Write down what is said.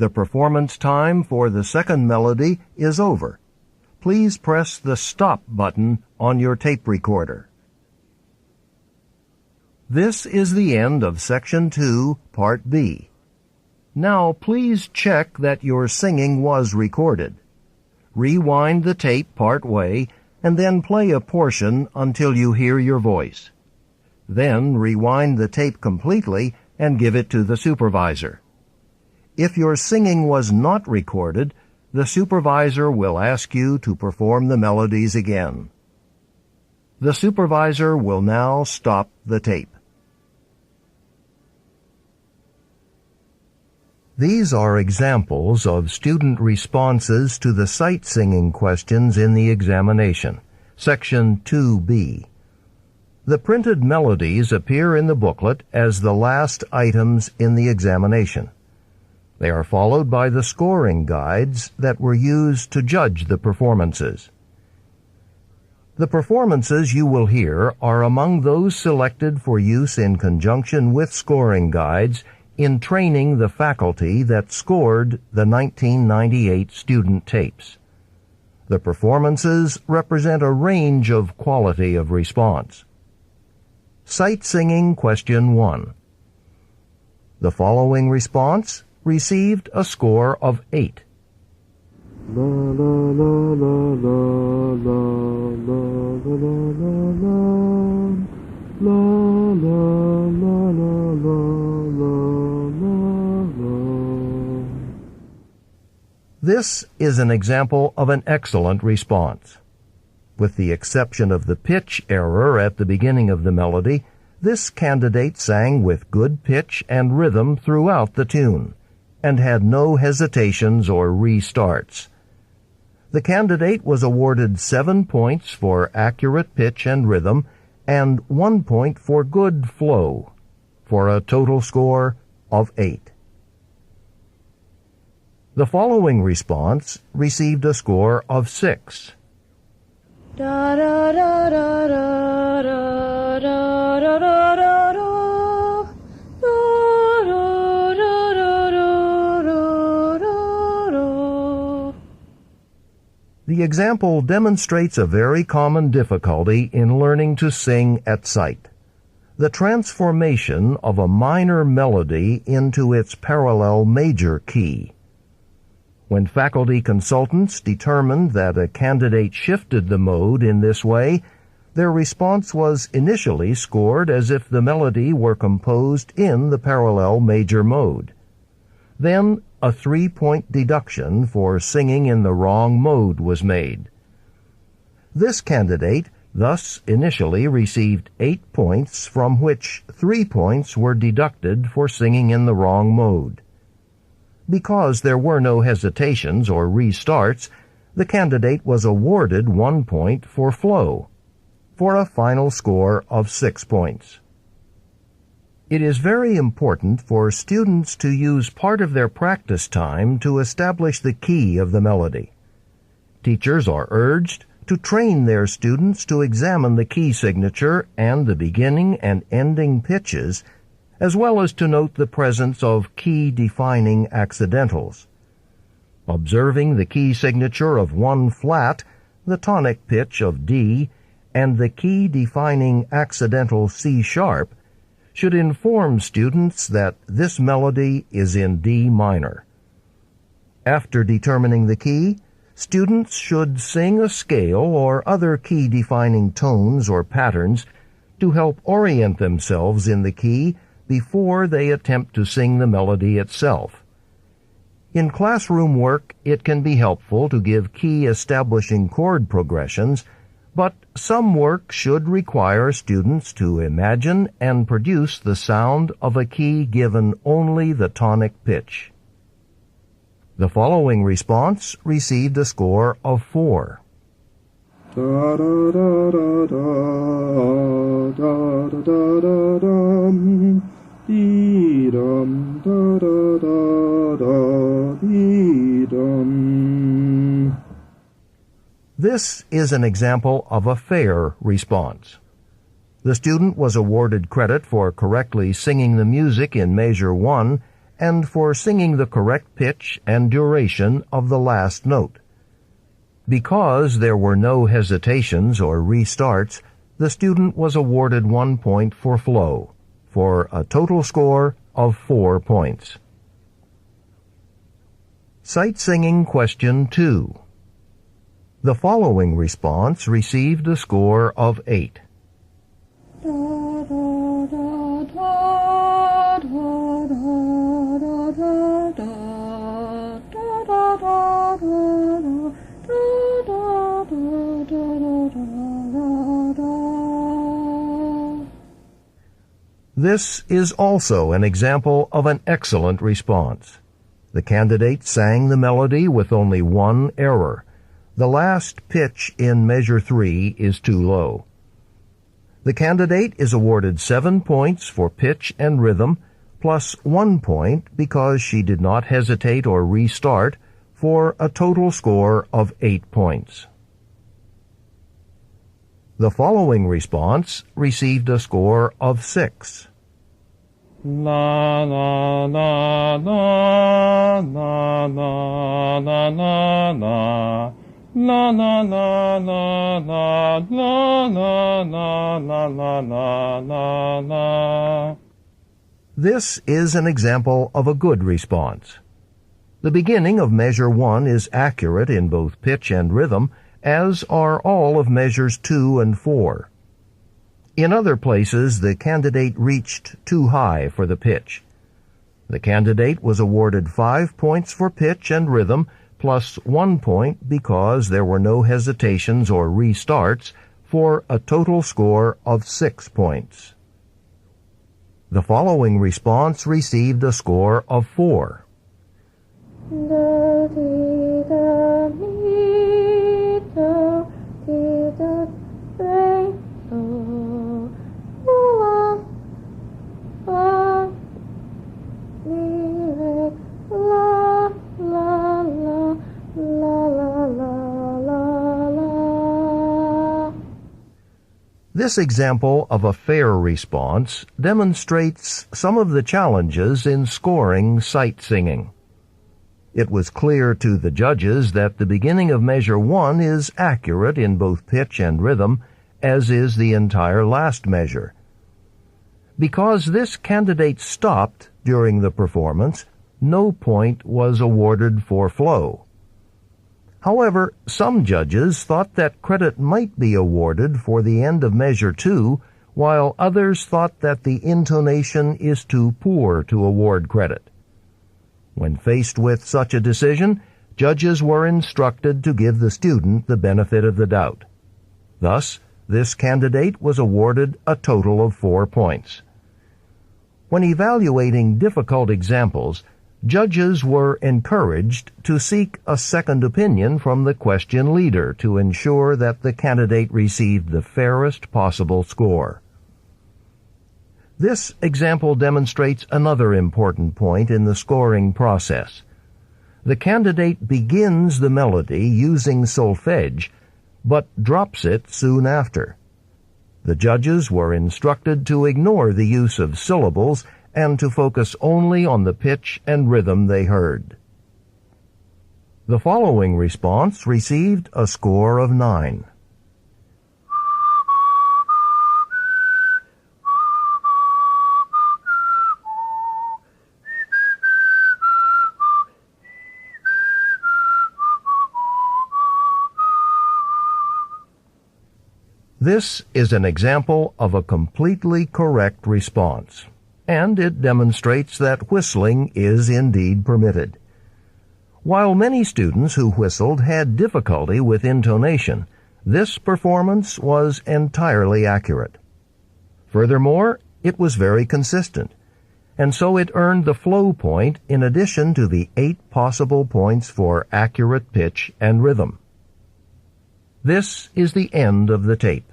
The performance time for the second melody is over. Please press the stop button on your tape recorder. This is the end of Section 2, Part B. Now please check that your singing was recorded. Rewind the tape part way and then play a portion until you hear your voice. Then rewind the tape completely and give it to the supervisor. If your singing was not recorded, the supervisor will ask you to perform the melodies again. The supervisor will now stop the tape. These are examples of student responses to the sight singing questions in the examination, Section 2B. The printed melodies appear in the booklet as the last items in the examination. They are followed by the scoring guides that were used to judge the performances. The performances you will hear are among those selected for use in conjunction with scoring guides in training the faculty that scored the 1998 student tapes. The performances represent a range of quality of response. Sight Singing Question 1. The following response received a score of 8. La la la la la la la la la la la la la la. This is an example of an excellent response. With the exception of the pitch error at the beginning of the melody, this candidate sang with good pitch and rhythm throughout the tune, and had no hesitations or restarts. The candidate was awarded 7 points for accurate pitch and rhythm, and 1 point for good flow, for a total score of 8. The following response received a score of 6. Da da da da da da da da da da da. The example demonstrates a very common difficulty in learning to sing at sight: the transformation of a minor melody into its parallel major key. When faculty consultants determined that a candidate shifted the mode in this way, their response was initially scored as if the melody were composed in the parallel major mode. Then a 3-point deduction for singing in the wrong mode was made. This candidate thus initially received 8 points, from which 3 points were deducted for singing in the wrong mode. Because there were no hesitations or restarts, the candidate was awarded 1 point for flow, for a final score of 6 points. It is very important for students to use part of their practice time to establish the key of the melody. Teachers are urged to train their students to examine the key signature and the beginning and ending pitches, as well as to note the presence of key-defining accidentals. Observing the key signature of 1 flat, the tonic pitch of D, and the key-defining accidental C-sharp should inform students that this melody is in D minor. After determining the key, students should sing a scale or other key-defining tones or patterns to help orient themselves in the key before they attempt to sing the melody itself. In classroom work, it can be helpful to give key-establishing chord progressions, but some work should require students to imagine and produce the sound of a key given only the tonic pitch. The following response received a score of 4. Da da da da da da da da da dum, dee dum da da da da dee dum. This is an example of a fair response. The student was awarded credit for correctly singing the music in measure 1 and for singing the correct pitch and duration of the last note. Because there were no hesitations or restarts, the student was awarded 1 point for flow, for a total score of 4 points. Sight Singing Question 2. The following response received a score of 8. This is also an example of an excellent response. The candidate sang the melody with only one error. The last pitch in measure 3 is too low. The candidate is awarded 7 points for pitch and rhythm, plus 1 point because she did not hesitate or restart, for a total score of 8 points. The following response received a score of 6. La la la la la la la la la. La la la la la la la la la la la la. This is an example of a good response. The beginning of measure 1 is accurate in both pitch and rhythm, as are all of measures 2 and 4. In other places, the candidate reached too high for the pitch. The candidate was awarded 5 points for pitch and rhythm, plus 1 point because there were no hesitations or restarts, for a total score of 6 points. The following response received a score of 4. This example of a fair response demonstrates some of the challenges in scoring sight singing. It was clear to the judges that the beginning of measure 1 is accurate in both pitch and rhythm, as is the entire last measure. Because this candidate stopped during the performance, no point was awarded for flow. However, some judges thought that credit might be awarded for the end of measure 2, while others thought that the intonation is too poor to award credit. When faced with such a decision, judges were instructed to give the student the benefit of the doubt. Thus, this candidate was awarded a total of 4 points. When evaluating difficult examples, judges were encouraged to seek a second opinion from the question leader to ensure that the candidate received the fairest possible score. This example demonstrates another important point in the scoring process. The candidate begins the melody using solfege, but drops it soon after. The judges were instructed to ignore the use of syllables and to focus only on the pitch and rhythm they heard. The following response received a score of 9. This is an example of a completely correct response, and it demonstrates that whistling is indeed permitted. While many students who whistled had difficulty with intonation, this performance was entirely accurate. Furthermore, it was very consistent, and so it earned the flow point in addition to the 8 possible points for accurate pitch and rhythm. This is the end of the tape.